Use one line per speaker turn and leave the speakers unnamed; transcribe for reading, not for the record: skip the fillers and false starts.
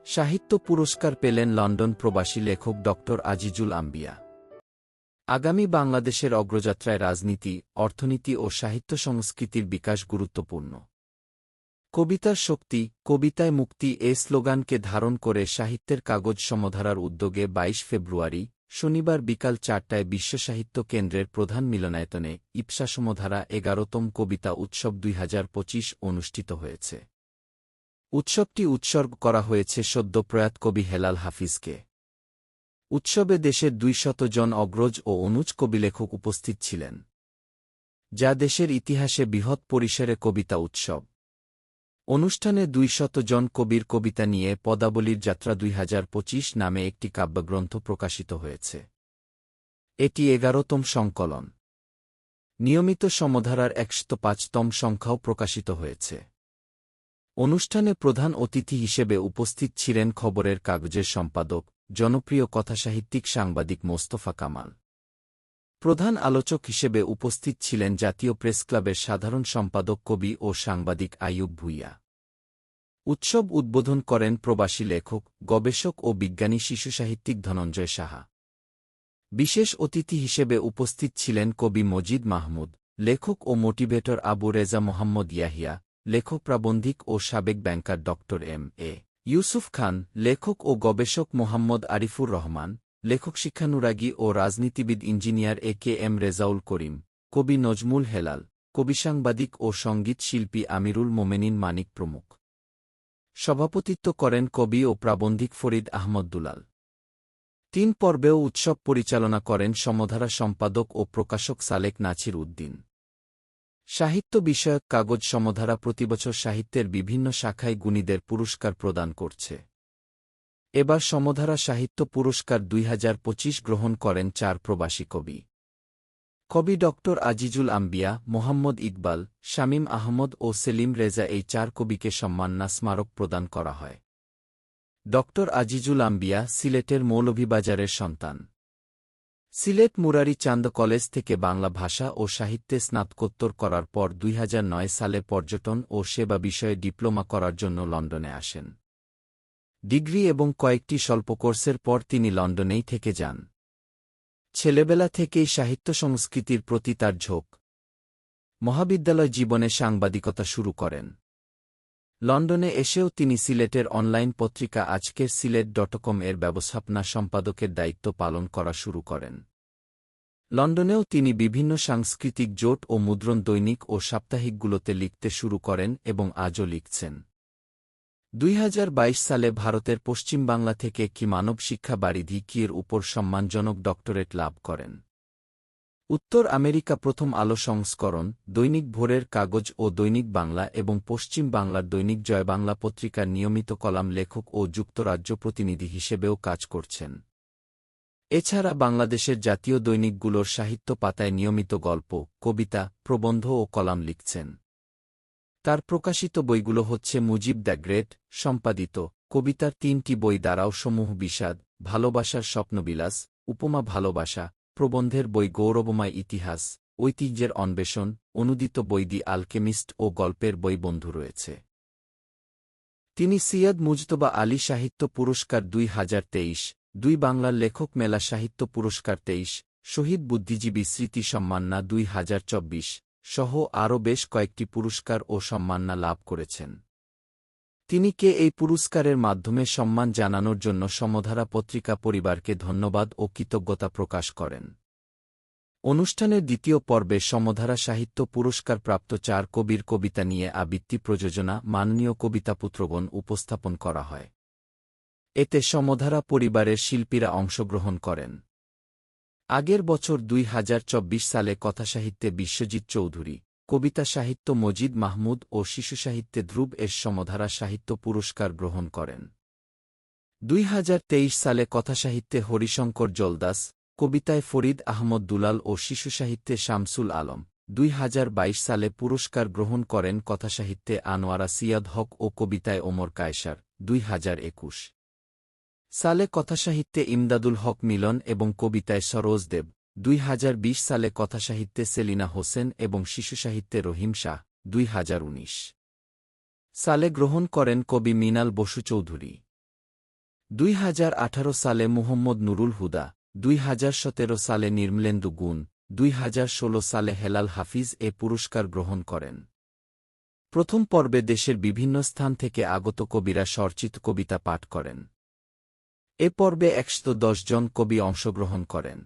সাহিত্য পুরস্কার পেলেন লন্ডন প্রবাসী লেখক ড আজিজুল আম্বিয়া। আগামী বাংলাদেশের অগ্রযাত্রায় রাজনীতি, অর্থনীতি ও সাহিত্য সংস্কৃতির বিকাশ গুরুত্বপূর্ণ। কবিতার শক্তি, কবিতায় মুক্তি এ স্লোগানকে ধারণ করে সাহিত্যের কাগজ সমধারার উদ্যোগে ২২ ফেব্রুয়ারি শনিবার বিকাল ৪টায় বিশ্ব সাহিত্য কেন্দ্রের প্রধান মিলনায়তনে ইপসা সমধারা ১১তম কবিতা উৎসব ২০২৫ অনুষ্ঠিত হয়েছে। উৎসবটি উৎসর্গ করা হয়েছে সদ্য প্রয়াত কবি হেলাল হাফিজকে। উৎসবে দেশের ২০০ জন অগ্রজ ও অনুজ কবিলেখক উপস্থিত ছিলেন, যা দেশের ইতিহাসে বৃহৎ পরিসরে কবিতা উৎসব। অনুষ্ঠানে ২০০ জন কবির কবিতা নিয়ে পদাবলীর যাত্রা ২০২৫ নামে একটি কাব্যগ্রন্থ প্রকাশিত হয়েছে। এটি ১১তম সংকলন। নিয়মিত সমধারার ১০৫তম সংখ্যাও প্রকাশিত হয়েছে। অনুষ্ঠানে প্রধান অতিথি হিসেবে উপস্থিত ছিলেন খবরের কাগজের সম্পাদক, জনপ্রিয় কথাসাহিত্যিক সাংবাদিক মোস্তফা কামাল। প্রধান আলোচক হিসেবে উপস্থিত ছিলেন জাতীয় প্রেসক্লাবের সাধারণ সম্পাদক কবি ও সাংবাদিক আইয়ুব ভূঁইয়া। উৎসব উদ্বোধন করেন প্রবাসী লেখক, গবেষক ও বিজ্ঞানী শিশুসাহিত্যিক ধনঞ্জয় সাহা। বিশেষ অতিথি হিসেবে উপস্থিত ছিলেন কবি মজিদ মাহমুদ, লেখক ও মোটিভেটর আবু রেজা মোহাম্মদ ইয়াহিয়া, লেখক প্রাবন্ধিক ও সাবেক ব্যাংকার ড এম.এ. ইউসুফ খান, লেখক ও গবেষক মোহাম্মদ আরিফুর রহমান, লেখক শিক্ষানুরাগী ও রাজনীতিবিদ ইঞ্জিনিয়ার এ.কে.এম. রেজাউল করিম, কবি নজমুল হেলাল, কবিসাংবাদিক ও সঙ্গীত শিল্পী আমিরুল মোমেনিন মানিক প্রমুখ। সভাপতিত্ব করেন কবি ও প্রাবন্ধিক ফরিদ আহমদ দুলাল। ৩ পর্বেও উৎসব পরিচালনা করেন সমধারা সম্পাদক ও প্রকাশক সালেক নাছির উদ্দিন। সাহিত্য বিষয়ক কাগজ সমধারা প্রতিবছর সাহিত্যের বিভিন্ন শাখায় গুণীদের পুরস্কার প্রদান করছে। এবার সমধারা সাহিত্য পুরস্কার ২০২৫ গ্রহণ করেন ৪ প্রবাসী কবি। কবি ড আজিজুল আম্বিয়া, মোহাম্মদ ইকবাল, শামীম আহমদ ও সেলিম রেজা এই ৪ কবিকে সম্মাননা স্মারক প্রদান করা হয়। ড আজিজুল আম্বিয়া সিলেটের মৌলভীবাজারের সন্তান। সিলেট মুরারি চান্দ কলেজ থেকে বাংলা ভাষা ও সাহিত্যে স্নাতকোত্তর করার পর ২০০৯ সালে পর্যটন ও সেবা বিষয়ে ডিপ্লোমা করার জন্য লন্ডনে আসেন। ডিগ্রি এবং কয়েকটি স্বল্প কোর্সের পর তিনি লন্ডনেই থেকে যান। ছেলেবেলা থেকেই সাহিত্য সংস্কৃতির প্রতি তার ঝোঁক। মহাবিদ্যালয় জীবনে সাংবাদিকতা শুরু করেন। লন্ডনে এসেও তিনি সিলেটের অনলাইন পত্রিকা আজকের সিলেট.com এর ব্যবস্থাপনা সম্পাদকের দায়িত্ব পালন করা শুরু করেন। লন্ডনেও তিনি বিভিন্ন সাংস্কৃতিক জোট ও মুদ্রণ দৈনিক ও সাপ্তাহিকগুলোতে লিখতে শুরু করেন এবং আজও লিখছেন। ২০২২ সালে ভারতের পশ্চিমবাংলা থেকে একটি মানব শিক্ষা বারিধি কিয়ের উপর সম্মানজনক ডক্টরেট লাভ করেন। উত্তর আমেরিকা প্রথম আলো সংস্করণ, দৈনিক ভোরের কাগজ ও দৈনিক বাংলা এবং পশ্চিম বাংলার দৈনিক জয়বাংলা পত্রিকার নিয়মিত কলাম লেখক ও যুক্তরাজ্য প্রতিনিধি হিসেবেও কাজ করছেন। এছাড়া বাংলাদেশের জাতীয় দৈনিকগুলোর সাহিত্য পাতায় নিয়মিত গল্প, কবিতা, প্রবন্ধ ও কলাম লিখছেন। তার প্রকাশিত বইগুলো হচ্ছে মুজিব দ্য গ্রেট, সম্পাদিত, কবিতার ৩টি বই দ্বারাও সমূহ বিষাদ, ভালোবাসার স্বপ্নবিলাস, উপমা ভালোবাসা, প্রবন্ধের বই গৌরবময় ইতিহাস, ঐতিহ্যের অন্বেষণ, অনুদিত বই দি আলকেমিস্ট ও গল্পের বই বন্ধু রয়েছে। তিনি সৈয়দ মুজতবা আলী সাহিত্য পুরস্কার ২০২৩, ২ বাংলার লেখক মেলা সাহিত্য পুরস্কার ২৩, শহীদ বুদ্ধিজীবী স্মৃতি সম্মাননা ২০২৪ সহ আরও বেশ কয়েকটি পুরস্কার ও সম্মাননা লাভ করেছেন। তিনি এই পুরস্কারের মাধ্যমে সম্মান জানানোর জন্য সমধারা পত্রিকা পরিবারকে ধন্যবাদ ও কৃতজ্ঞতা প্রকাশ করেন। অনুষ্ঠানের দ্বিতীয় পর্বে সমধারা সাহিত্য পুরস্কারপ্রাপ্ত ৪ কবির কবিতা নিয়ে আবৃত্তি প্রযোজনা মাননীয় কবিতাপুত্রগণ উপস্থাপন করা হয়। এতে সমধারা পরিবারের শিল্পীরা অংশগ্রহণ করেন। আগের বছর ২০২৪ সালে কথাসাহিত্যে বিশ্বজিৎ চৌধুরী, কবিতা সাহিত্য মজিদ মাহমুদ ও শিশুসাহিত্যে ধ্রুব এস সমধারা সাহিত্য পুরস্কার গ্রহণ করেন। ২০২৩ সালে কথাসাহিত্যে হরিশঙ্কর জলদাস, কবিতায় ফরিদ আহমদ দুলাল ও শিশুসাহিত্যে শামসুল আলম। ২০২২ সালে পুরস্কার গ্রহণ করেন কথাসাহিত্যে আনোয়ারা সিয়াদ হক ও কবিতায় ওমর কায়সার। ২০২১ সালে কথাসাহিত্যে ইমদাদুল হক মিলন এবং কবিতায় সরোজ দেব। ২০২০ সালে কথাসাহিত্যে সেলিনা হোসেন এবং শিশুসাহিত্যে রহিম শাহ। ২০১৯ সালে গ্রহণ করেন কবি মৃণাল বসু চৌধুরী। 2018 সালে মুহম্মদ নুরুল হুদা, 2017 সালে নির্মলেন্দু গুণ, 2016 সালে হেলাল হাফিজ এ পুরস্কার গ্রহণ করেন। প্রথম পর্বে দেশের বিভিন্ন স্থান থেকে আগত কবিরা স্বরচিত কবিতা পাঠ করেন। এ পর্বে 110 জন কবি অংশগ্রহণ করেন।